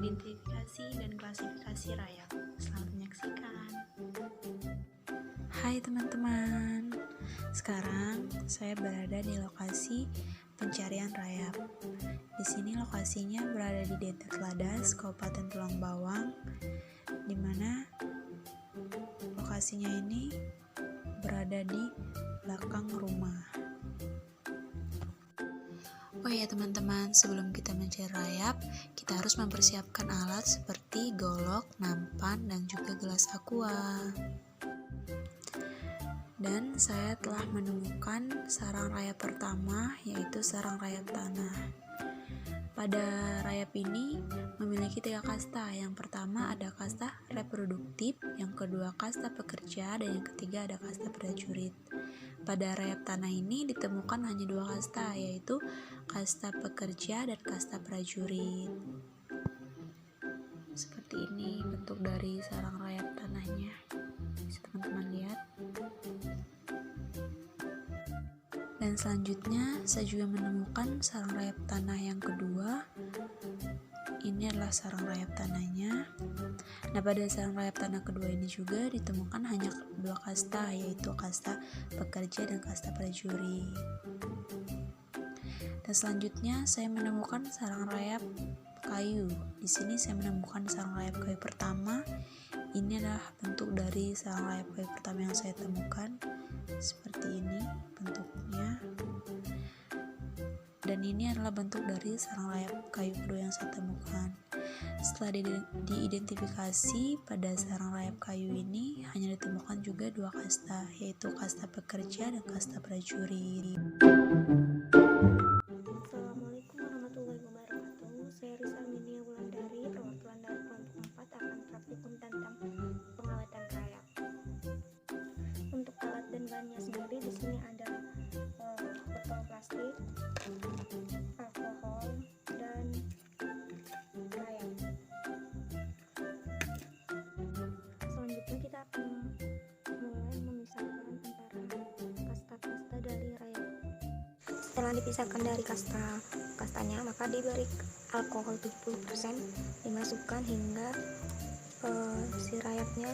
identifikasi dan klasifikasi rayap. Selamat menyaksikan. Hai teman-teman, sekarang saya berada di lokasi pencarian rayap. Di sini lokasinya berada di Desa Ladas, Kabupaten Tulang Bawang, di mana lokasinya ini berada di belakang rumah. Oh ya teman-teman, sebelum kita mencari rayap, kita harus mempersiapkan alat seperti golok, nampan, dan juga gelas aqua. Dan saya telah menemukan sarang rayap pertama, yaitu sarang rayap tanah. Pada rayap ini memiliki 3 kasta. Yang pertama ada kasta reproduktif, yang kedua kasta pekerja, dan yang ketiga ada kasta prajurit. Pada rayap tanah ini ditemukan hanya 2 kasta, yaitu kasta pekerja dan kasta prajurit. Seperti ini bentuk dari sarang rayap tanahnya. Bisa teman-teman lihat. Dan selanjutnya saya juga menemukan sarang rayap tanah yang kedua. Ini adalah sarang rayap tanahnya. Nah, pada sarang rayap tanah kedua ini juga ditemukan hanya 2 kasta, yaitu kasta pekerja dan kasta prajurit. Dan selanjutnya saya menemukan sarang rayap kayu. Di sini saya menemukan sarang rayap kayu pertama. Ini adalah bentuk dari sarang rayap kayu pertama yang saya temukan. Seperti ini bentuknya. Dan ini adalah bentuk dari sarang rayap kayu kedua yang saya temukan. Setelah diidentifikasi, pada sarang rayap kayu ini hanya ditemukan juga 2 kasta, yaitu kasta pekerja dan kasta prajurit. Assalamualaikum warahmatullahi wabarakatuh. Saya Risa Minia Wulandari, perwakilan dari kelompok 4 akan praktikum tentang pengawatan rayap. Untuk alat dan bahannya sendiri di sini ada botol plastik, alkohol, dan rayap. Selanjutnya kita akan mulai memisahkan antara kasta-kasta dari rayap. Setelah dipisahkan dari kastanya, maka diberi alkohol 70%, dimasukkan hingga si rayapnya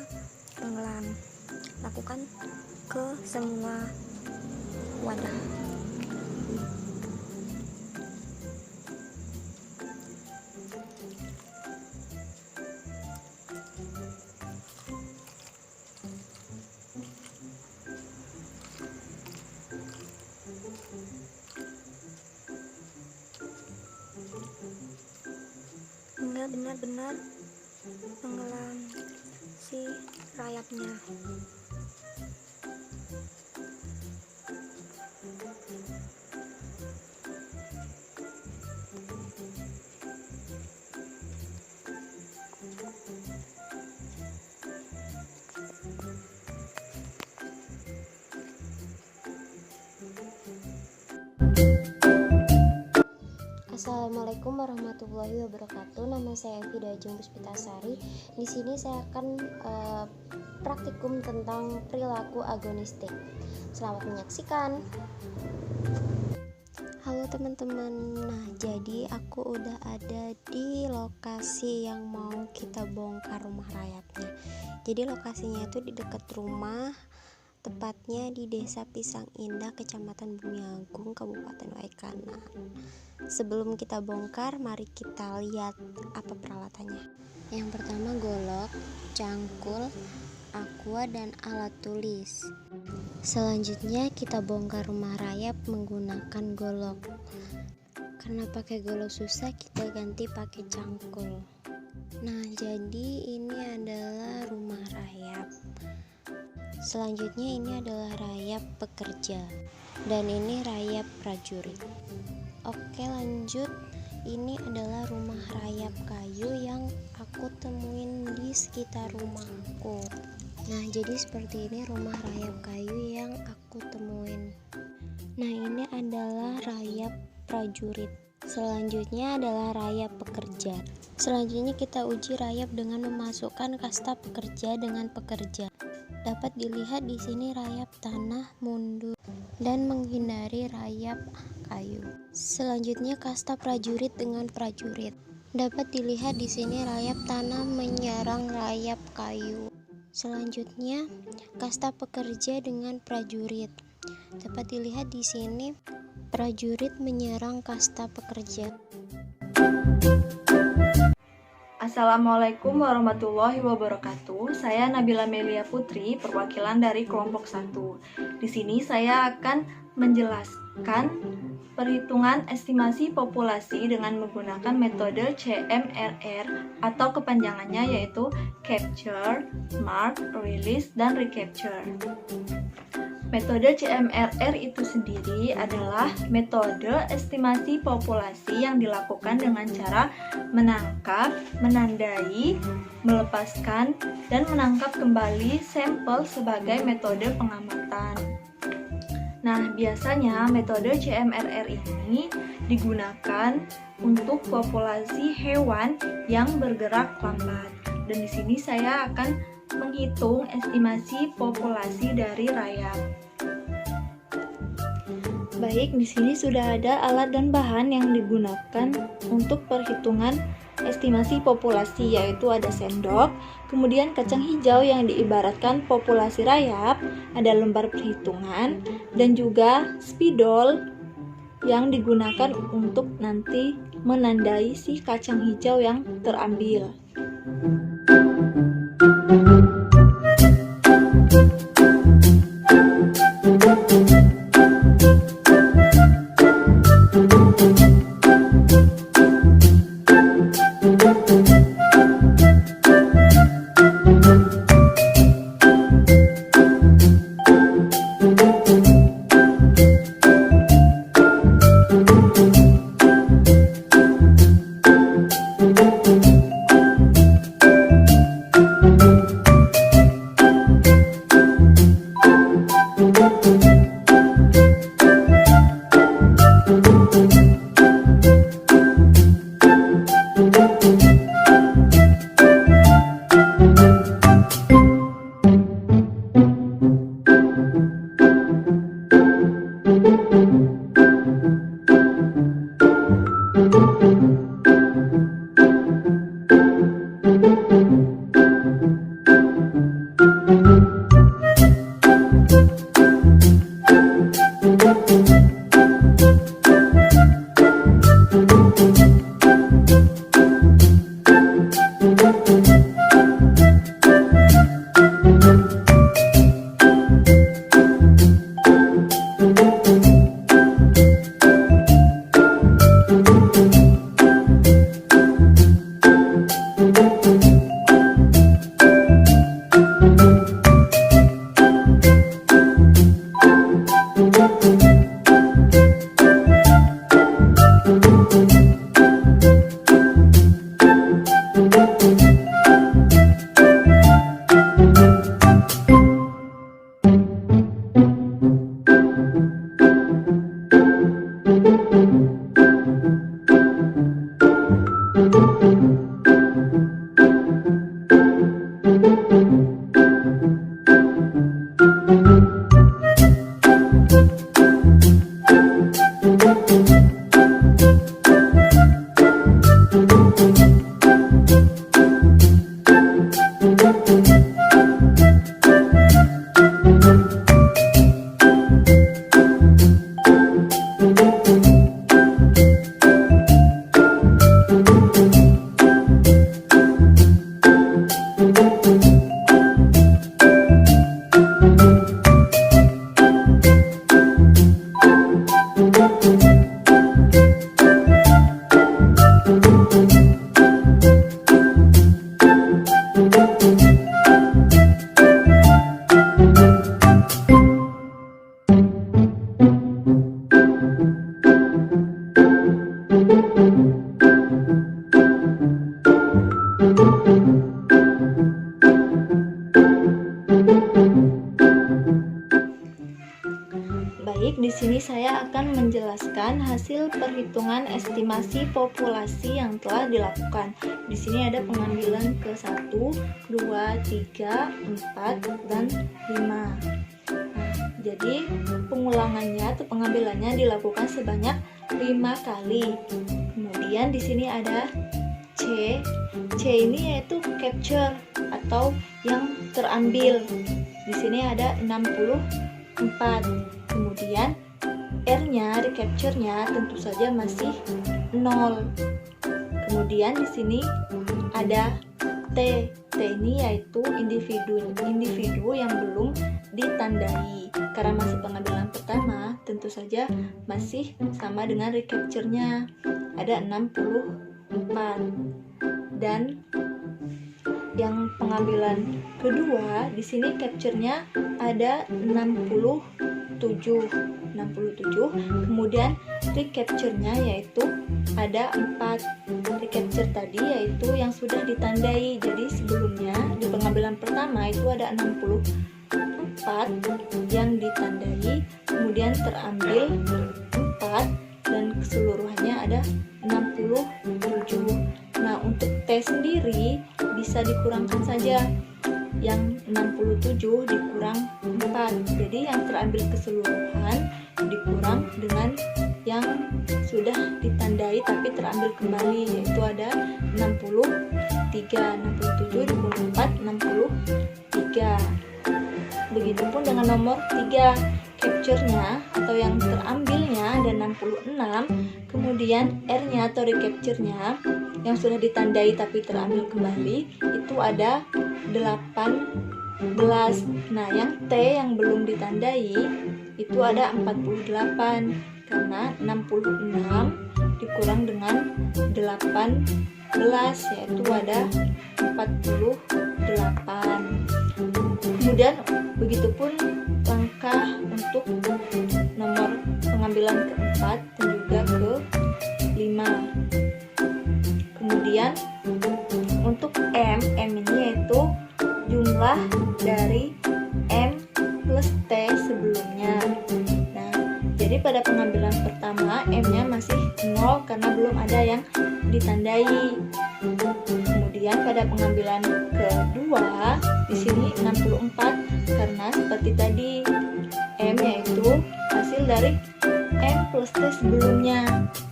tenggelam. Lakukan ke semua wadah. Hingga benar-benar tenggelam si rayapnya. Assalamualaikum warahmatullahi wabarakatuh. Nama saya Fida Ajeng Puspitasari. Di sini saya akan praktikum tentang perilaku agonistik. Selamat menyaksikan. Halo teman-teman. Nah, jadi aku udah ada di lokasi yang mau kita bongkar rumah rayapnya. Jadi lokasinya itu di dekat rumah, tepatnya di Desa Pisang Indah, Kecamatan Bumiagung, Kabupaten Waikanan. Sebelum kita bongkar, mari kita lihat apa peralatannya. Yang pertama golok, cangkul, aqua, dan alat tulis. Selanjutnya kita bongkar rumah rayap menggunakan golok. Karena pakai golok susah, kita ganti pakai cangkul. Nah, jadi ini adalah rumah rayap. Selanjutnya ini adalah rayap pekerja, dan ini rayap prajurit. Oke, lanjut. Ini adalah rumah rayap kayu yang aku temuin di sekitar rumahku. Nah, jadi seperti ini rumah rayap kayu yang aku temuin. Nah, ini adalah rayap prajurit. Selanjutnya adalah rayap pekerja. Selanjutnya kita uji rayap dengan memasukkan kasta pekerja dengan pekerja. Dapat dilihat di sini rayap tanah mundur dan menghindari rayap kayu. Selanjutnya kasta prajurit dengan prajurit. Dapat dilihat di sini rayap tanah menyerang rayap kayu. Selanjutnya, kasta pekerja dengan prajurit. Dapat dilihat di sini prajurit menyerang kasta pekerja. Assalamualaikum warahmatullahi wabarakatuh. Saya Nabila Melia Putri, perwakilan dari kelompok 1. Di sini saya akan menjelaskan perhitungan estimasi populasi dengan menggunakan metode CMRR atau kepanjangannya yaitu Capture, Mark, Release, dan Recapture. Metode CMRR itu sendiri adalah metode estimasi populasi yang dilakukan dengan cara menangkap, menandai, melepaskan, dan menangkap kembali sampel sebagai metode pengamatan. Nah, biasanya metode CMRR ini digunakan untuk populasi hewan yang bergerak lambat. Dan di sini saya akan menghitung estimasi populasi dari rayap. Baik, di sini sudah ada alat dan bahan yang digunakan untuk perhitungan estimasi populasi, yaitu ada sendok, kemudian kacang hijau yang diibaratkan populasi rayap, ada lembar perhitungan, dan juga spidol yang digunakan untuk nanti menandai si kacang hijau yang terambil. Baik, di sini saya akan menjelaskan hasil perhitungan estimasi populasi yang telah dilakukan. Di sini ada pengambilan ke 1, 2, 3, 4, dan 5. Jadi pengulangannya atau pengambilannya dilakukan sebanyak 5 kali. Kemudian di sini ada C ini yaitu capture atau yang terambil. Di sini ada 64. Kemudian R-nya, recapture-nya tentu saja masih 0. Kemudian di sini ada T. T ini yaitu individu yang belum ditandai. Karena masih pengambilan pertama, tentu saja masih sama dengan recapture-nya. Ada 64. Dan yang pengambilan kedua, di sini capture-nya ada 67. Kemudian recapture-nya yaitu ada 4. Recapture tadi yaitu yang sudah ditandai. Jadi sebelumnya di pengambilan pertama itu ada 64 yang ditandai, kemudian terambil 4 dan keseluruhannya ada 67. Nah, untuk T sendiri bisa dikurangkan saja. Yang 67 dikurang 4. Jadi yang terambil keseluruhan dikurang dengan yang sudah ditandai tapi terambil kembali, yaitu ada 63. 67 dikurang 4, 63. Begitupun dengan nomor 3, capture-nya atau yang terambilnya ada 66. Kemudian R-nya atau recapture-nya yang sudah ditandai tapi terambil kembali itu ada 18. Nah, yang T yang belum ditandai itu ada 48 karena 66 dikurang dengan 18 yaitu ada 48. Kemudian begitupun langkah untuk nomor pengambilan keempat dan juga ke-5. Kemudian untuk M ini yaitu jumlah dari M plus T sebelumnya. Nah, jadi pada pengambilan pertama M-nya masih 0 karena belum ada yang ditandai. Kemudian pada pengambilan kedua di sini 64 karena seperti tadi M yaitu hasil dari M plus T sebelumnya.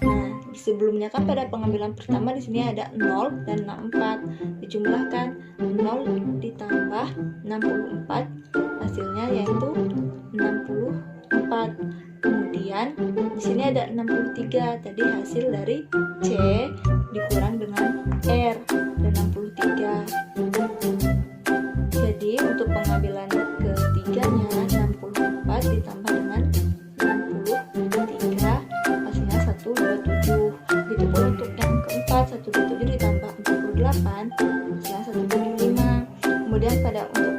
Nah, sebelumnya kan pada pengambilan pertama di sini ada 0 dan 64. Dijumlahkan 0 ditambah 64 hasilnya yaitu 64. Kemudian di sini ada 63. Tadi hasil dari C dikurang dengan R dan 63. Jadi untuk pengambilan ketiganya 64 ditambah dengan 63 hasilnya 127. Begitupun untuk yang keempat 127 ditambah 48 hasilnya 175. Kemudian pada untuk